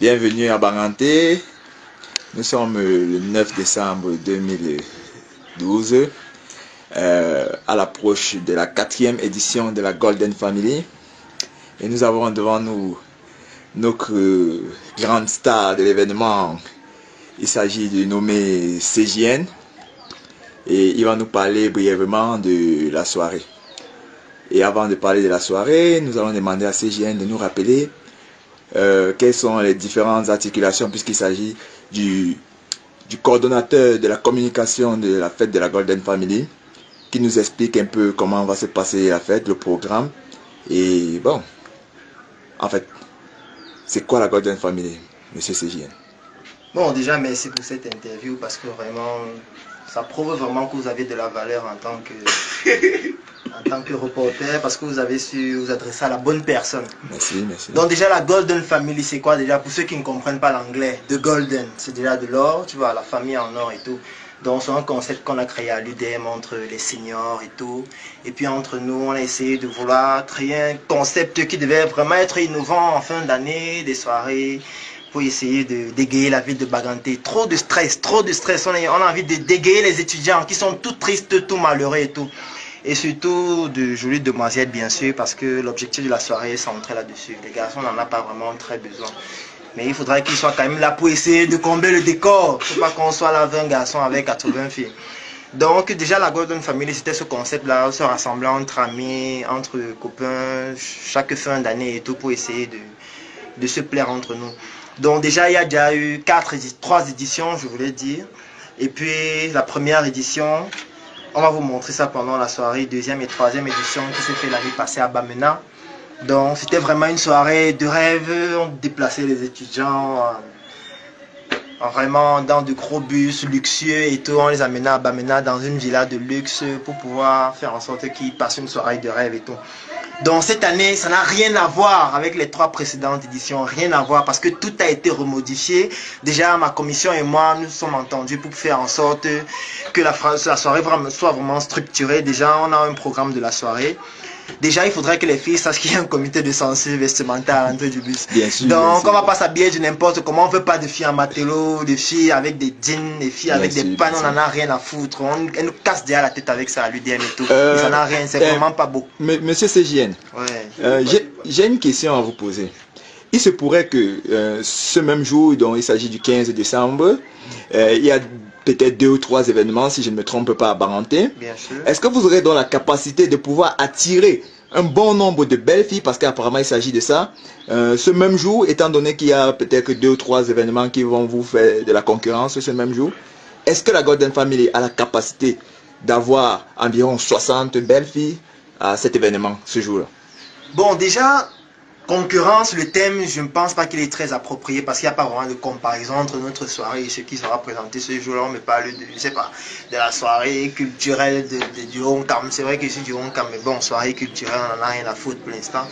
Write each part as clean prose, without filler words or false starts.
Bienvenue à Banganté. Nous sommes le 9 décembre 2012 à l'approche de la 4e édition de la Golden Family. Et nous avons devant nous notre grande star de l'événement. Il s'agit de nommer CJN. Et il va nous parler brièvement de la soirée. Et avant de parler de la soirée, nous allons demander à CJN de nous rappeler quelles sont les différentes articulations, puisqu'il s'agit du coordonnateur de la communication de la fête de la Golden Family, qui nous explique un peu comment va se passer la fête, le programme. Et bon, en fait, c'est quoi la Golden Family, monsieur CJN? Bon, déjà, merci pour cette interview, parce que vraiment, ça prouve vraiment que vous avez de la valeur en tant que reporter, parce que vous avez su vous adresser à la bonne personne. Merci, merci. Donc déjà, la Golden Family, c'est quoi déjà? Pour ceux qui ne comprennent pas l'anglais, The Golden, c'est déjà de l'or, tu vois, la famille en or et tout. Donc c'est un concept qu'on a créé à l'UDM entre les seniors et tout. Et puis entre nous, on a essayé de vouloir créer un concept qui devait vraiment être innovant en fin d'année, des soirées, pour essayer de dégayer la ville de Banganté. Trop de stress, trop de stress. On a envie de dégayer les étudiants qui sont tout tristes, tout malheureux et tout. Et surtout de jolies demoiselles, bien sûr, parce que l'objectif de la soirée est centré là-dessus. Les garçons n'en ont pas vraiment très besoin. Mais il faudrait qu'ils soient quand même là pour essayer de combler le décor. Il ne faut pas qu'on soit là 20 garçons avec 80 filles. Donc déjà la Golden Family, c'était ce concept-là, se rassembler entre amis, entre copains, chaque fin d'année et tout, pour essayer de se plaire entre nous. Donc déjà, il y a déjà eu 3 éditions, je voulais dire. Et puis la première édition, on va vous montrer ça pendant la soirée, 2e et 3e édition qui s'est fait l'année passée à Bamena. Donc c'était vraiment une soirée de rêve. On déplaçait les étudiants vraiment dans de gros bus luxueux et tout. On les amenait à Bamena dans une villa de luxe pour pouvoir faire en sorte qu'ils passent une soirée de rêve et tout. Donc cette année, ça n'a rien à voir avec les 3 précédentes éditions, rien à voir, parce que tout a été remodifié. Déjà, ma commission et moi, nous sommes entendus pour faire en sorte que la soirée soit vraiment structurée. Déjà, on a un programme de la soirée. Déjà, il faudrait que les filles sachent qu'il y a un comité de censure vestimentaire à l'entrée du bus. Bien sûr, donc, bien sûr. On ne va pas s'habiller de n'importe comment. On ne veut pas de filles en matelot, de filles avec des jeans, des filles avec des pannes. On n'en a rien à foutre. Elle nous casse derrière la tête avec ça à l'UDM et tout. Ça n'a rien, c'est vraiment pas beau. Monsieur CJN, ouais. j'ai une question à vous poser. Il se pourrait que ce même jour, dont il s'agit du 15 décembre, il y a peut-être 2 ou 3 événements, si je ne me trompe pas, à Banganté. Bien sûr. Est-ce que vous aurez donc la capacité de pouvoir attirer un bon nombre de belles filles, parce qu'apparemment il s'agit de ça, ce même jour, étant donné qu'il y a peut-être 2 ou 3 événements qui vont vous faire de la concurrence ce même jour? Est-ce que la Golden Family a la capacité d'avoir environ 60 belles filles à cet événement, ce jour-là? Bon, déjà, concurrence, le thème, je ne pense pas qu'il est très approprié, parce qu'il n'y a pas vraiment de comparaison entre notre soirée et ce qui sera présenté ce jour-là. On me parle de, je sais pas, de la soirée culturelle du Honkam. C'est vrai que je suis du Honkam, mais bon, soirée culturelle, on n'en a rien à foutre pour l'instant.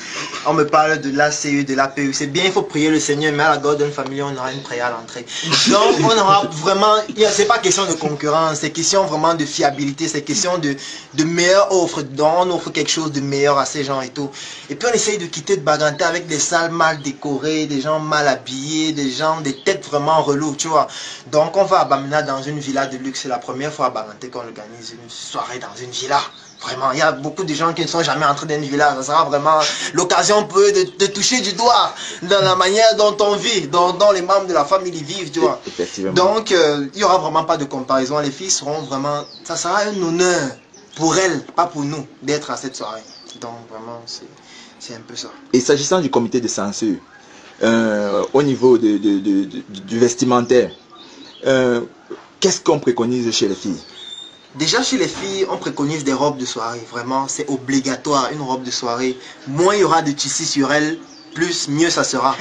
On me parle de l'ACU, de l'APU. C'est bien, il faut prier le Seigneur, mais à la Golden Family, on aura une prière à l'entrée. Donc, on aura vraiment, c'est pas question de concurrence, c'est question vraiment de fiabilité, c'est question de meilleure offre. Donc, on offre quelque chose de meilleur à ces gens et tout. Et puis, on essaye de quitter de Banganté avec des salles mal décorées, des gens mal habillés, des têtes vraiment reloues, tu vois. Donc on va à Bamena dans une villa de luxe. C'est la première fois à Banganté qu'on organise une soirée dans une villa. Vraiment, il y a beaucoup de gens qui ne sont jamais entrés dans une villa. Ça sera vraiment l'occasion pour eux de toucher du doigt dans la manière dont on vit, dont les membres de la famille vivent, tu vois. Effectivement. Donc il n'y aura vraiment pas de comparaison. Les filles seront vraiment... Ça sera un honneur pour elles, pas pour nous, d'être à cette soirée. Donc vraiment, c'est un peu ça. Et s'agissant du comité de censure, au niveau du vestimentaire, qu'est-ce qu'on préconise chez les filles? Déjà chez les filles, on préconise des robes de soirée. Vraiment, c'est obligatoire, une robe de soirée. Moins il y aura de tissus sur elle, plus mieux ça sera.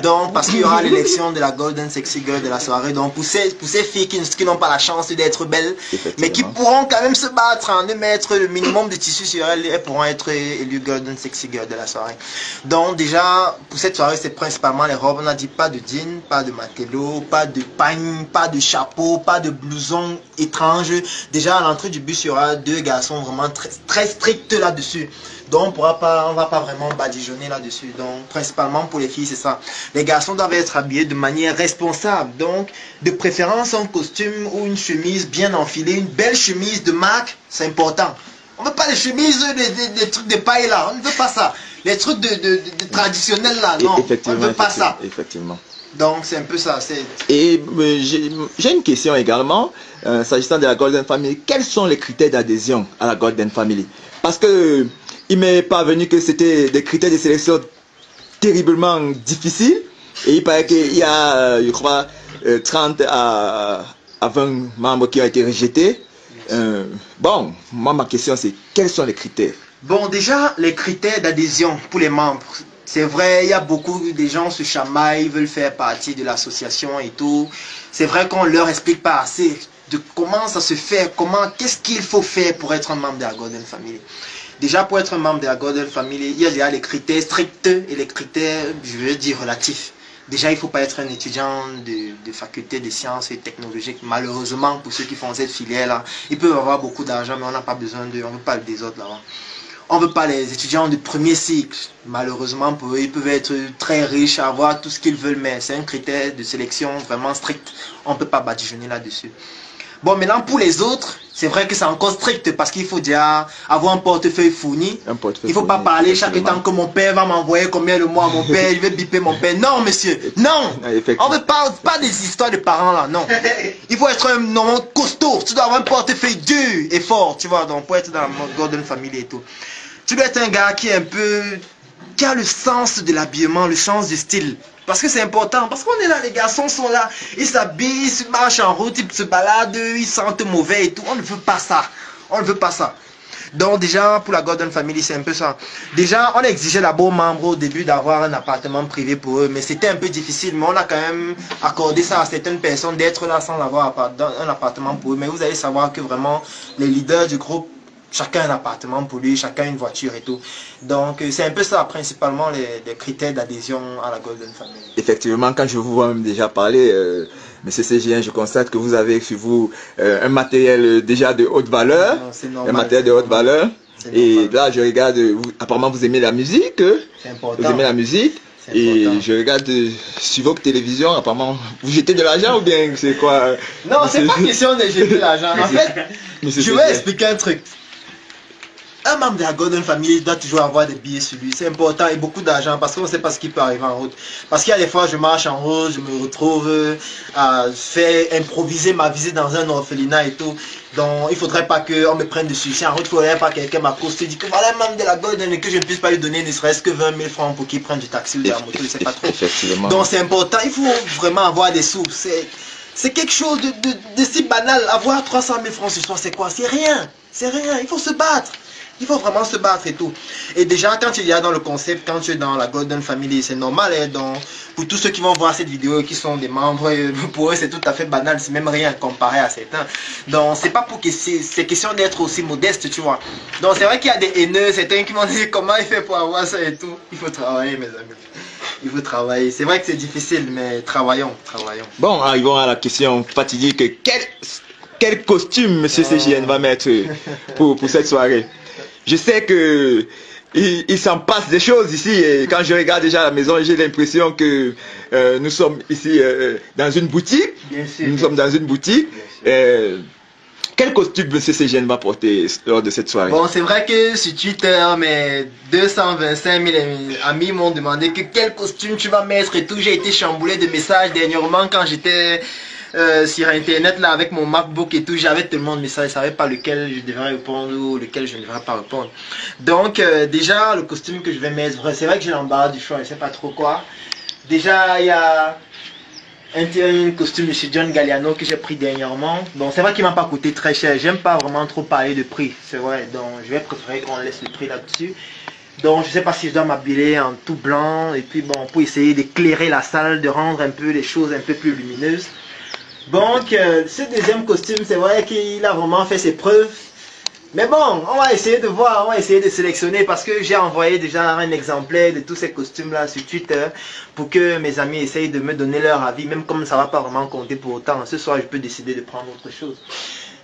Donc parce qu'il y aura l'élection de la Golden Sexy Girl de la soirée. Donc pour ces filles qui n'ont pas la chance d'être belles, mais qui pourront quand même se battre, de mettre le minimum de tissu sur elles pourront être élues Golden Sexy Girl de la soirée. Donc déjà pour cette soirée, c'est principalement les robes. On a dit pas de jean, pas de matelot, pas de pagne, pas de chapeau, pas de blouson étrange. Déjà à l'entrée du bus, il y aura 2 garçons vraiment très stricts là-dessus. Donc on va pas vraiment badigeonner là-dessus. Donc principalement pour les filles, c'est ça. Les garçons doivent être habillés de manière responsable. Donc, de préférence, un costume ou une chemise bien enfilée, une belle chemise de marque, c'est important. On ne veut pas les chemises, des trucs de paille là, on ne veut pas ça. Les trucs de traditionnels là, non, on ne veut pas ça. Effectivement. Donc c'est un peu ça. Et j'ai une question également, s'agissant de la Golden Family. Quels sont les critères d'adhésion à la Golden Family? Parce que il m'est parvenu que c'était des critères de sélection terriblement difficiles. Et il paraît qu'il y a, je crois, 30 à 20 membres qui ont été rejetés. Bon, moi ma question c'est, quels sont les critères? Bon, déjà, les critères d'adhésion pour les membres. C'est vrai, il y a beaucoup de gens se chamaillent, veulent faire partie de l'association et tout. C'est vrai qu'on ne leur explique pas assez de comment ça se fait, qu'est-ce qu'il faut faire pour être un membre de la Golden Family. Déjà, pour être un membre de la Golden Family, il y a déjà les critères stricts et les critères, je veux dire, relatifs. Déjà, il ne faut pas être un étudiant de faculté de sciences et technologiques. Malheureusement, pour ceux qui font cette filière-là, ils peuvent avoir beaucoup d'argent, mais on n'a pas besoin d'eux, on ne veut pas des autres là-bas. On ne veut pas les étudiants du premier cycle. Malheureusement, pour eux, ils peuvent être très riches, avoir tout ce qu'ils veulent, mais c'est un critère de sélection vraiment strict. On ne peut pas badigeonner là-dessus. Bon, maintenant, pour les autres, c'est vrai que c'est encore strict parce qu'il faut déjà avoir un portefeuille fourni. Il ne faut pas parler chaque temps que mon père va m'envoyer combien le mois, mon père, il veut biper mon père. Non, monsieur, non. On ne veut pas des histoires de parents là, non. Il faut être un homme costaud. Tu dois avoir un portefeuille dur et fort, tu vois, donc pour être dans la Golden Family et tout. Tu dois être un gars qui est un peu, qui a le sens de l'habillement, le sens du style. Parce que c'est important, parce qu'on est là, les garçons sont là, ils s'habillent, ils marchent en route, ils se baladent, ils sentent mauvais et tout. On ne veut pas ça. On ne veut pas ça. Donc déjà, pour la Golden Family, c'est un peu ça. Déjà, on exigeait d'abord aux membres au début d'avoir un appartement privé pour eux, mais c'était un peu difficile. Mais on a quand même accordé ça à certaines personnes d'être là sans avoir un appartement pour eux. Mais vous allez savoir que vraiment, les leaders du groupe, chacun un appartement pour lui, chacun une voiture et tout. Donc c'est un peu ça principalement les critères d'adhésion à la Golden Family. Effectivement, quand je vous vois même déjà parler, Monsieur CGN, je constate que vous avez sur vous un matériel déjà de haute valeur. Non, normal, un matériel de haute valeur. Et là, je regarde, apparemment vous aimez la musique. C'est important. Vous aimez la musique. Et je regarde sur votre télévision, apparemment, vous jetez de l'argent ou bien c'est quoi? Non, c'est pas question de jeter de l'argent. En fait, je vais expliquer un truc. Un membre de la Golden Family doit toujours avoir des billets sur lui. C'est important et beaucoup d'argent parce qu'on ne sait pas ce qui peut arriver en route. Parce qu'il y a des fois, je marche en route, je me retrouve à faire improviser ma visite dans un orphelinat et tout. Donc, il ne faudrait pas qu'on me prenne dessus. Si en route, il ne faudrait pas que quelqu'un m'accoste et dit que voilà un membre de la Golden et que je ne puisse pas lui donner ne serait-ce que 20 000 francs pour qu'il prenne du taxi ou de la moto, je ne sais pas trop. Donc, c'est important. Il faut vraiment avoir des sous. C'est quelque chose de si banal. Avoir 300 000 francs ce soir, c'est quoi? C'est rien. C'est rien. Il faut se battre. Il faut vraiment se battre et tout. Et déjà, quand tu es dans le concept, quand tu es dans la Golden Family, c'est normal. Hein, donc, pour tous ceux qui vont voir cette vidéo, qui sont des membres, pour eux, c'est tout à fait banal. C'est même rien comparé à certains. Donc, c'est pas pour que c'est question d'être aussi modeste, tu vois. Donc, c'est vrai qu'il y a des haineux, certains qui m'ont dit comment il fait pour avoir ça et tout. Il faut travailler, mes amis. Il faut travailler. C'est vrai que c'est difficile, mais travaillons, travaillons. Bon, arrivons à la question fatidique. Quel costume Monsieur CGN va mettre pour cette soirée? Je sais que il s'en passe des choses ici et quand je regarde déjà la maison, j'ai l'impression que nous sommes ici dans une boutique. Bien sûr, nous sommes dans une boutique. Quel costume M. CGN va porter lors de cette soirée? Bon, c'est vrai que sur Twitter, mes 225 000 amis m'ont demandé que quel costume tu vas mettre et tout. J'ai été chamboulé de messages dernièrement quand j'étais sur internet là avec mon MacBook et tout. J'avais tellement de messages, je ne savais pas lequel je devrais répondre ou lequel je ne devrais pas répondre. Donc déjà, le costume que je vais mettre, c'est vrai que j'ai l'embarras du choix, je ne sais pas trop quoi. Déjà, il y a un costume de chez John Galliano que j'ai pris dernièrement. Bon, c'est vrai qu'il ne m'a pas coûté très cher. J'aime pas vraiment trop parler de prix, c'est vrai. Donc, je vais préférer qu'on laisse le prix là-dessus. Donc, je ne sais pas si je dois m'habiller en tout blanc. Et puis, bon, pour essayer d'éclairer la salle, de rendre un peu les choses un peu plus lumineuses. Donc, ce deuxième costume, c'est vrai qu'il a vraiment fait ses preuves. Mais bon, on va essayer de voir, on va essayer de sélectionner parce que j'ai envoyé déjà un exemplaire de tous ces costumes-là sur Twitter pour que mes amis essayent de me donner leur avis, même comme ça ne va pas vraiment compter pour autant. Ce soir, je peux décider de prendre autre chose.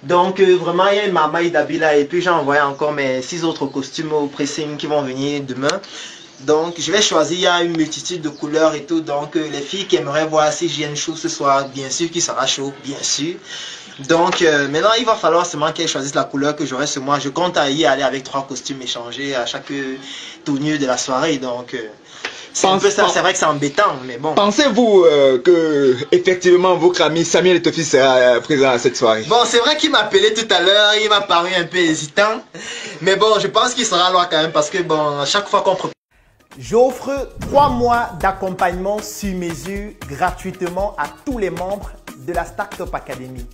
Donc, vraiment, il y a une marmaille d'habits là et puis j'ai envoyé encore mes 6 autres costumes au pressing qui vont venir demain. Donc, je vais choisir, il y a une multitude de couleurs et tout. Donc, les filles qui aimeraient voir si je viens chaud ce soir, bien sûr qu'il sera chaud, bien sûr. Donc, maintenant, il va falloir seulement qu'elles choisissent la couleur que j'aurai sur moi. Je compte à y aller avec 3 costumes échangés à chaque tournure de la soirée. Donc, c'est un peu ça. C'est vrai que c'est embêtant, mais bon. Pensez-vous que, effectivement, votre ami Samuel Etofi sera présent à cette soirée? Bon, c'est vrai qu'il m'a appelé tout à l'heure, il m'a paru un peu hésitant. Mais bon, je pense qu'il sera là quand même parce que, bon, à chaque fois qu'on prépare. J'offre 3 mois d'accompagnement sur mesure gratuitement à tous les membres de la Startup Academy.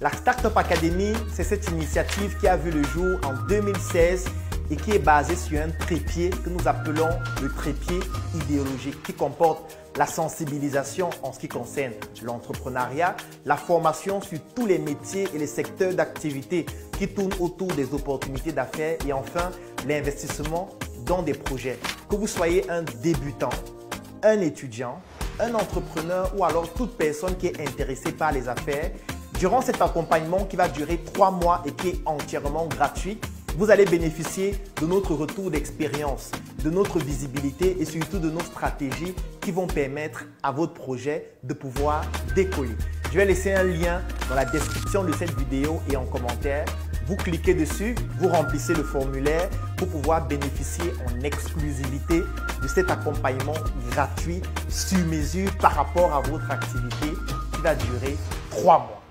La Startup Academy, c'est cette initiative qui a vu le jour en 2016 et qui est basée sur un trépied que nous appelons le trépied idéologique qui comporte la sensibilisation en ce qui concerne l'entrepreneuriat, la formation sur tous les métiers et les secteurs d'activité qui tournent autour des opportunités d'affaires et enfin l'investissement dans des projets. Que vous soyez un débutant, un étudiant, un entrepreneur ou alors toute personne qui est intéressée par les affaires, durant cet accompagnement qui va durer 3 mois et qui est entièrement gratuit, vous allez bénéficier de notre retour d'expérience, de notre visibilité et surtout de nos stratégies qui vont permettre à votre projet de pouvoir décoller. Je vais laisser un lien dans la description de cette vidéo et en commentaire. Vous cliquez dessus, vous remplissez le formulaire pour pouvoir bénéficier en exclusivité de cet accompagnement gratuit sur mesure par rapport à votre activité qui va durer 3 mois.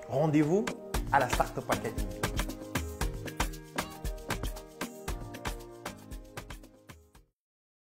Rendez-vous à la Startup Academy.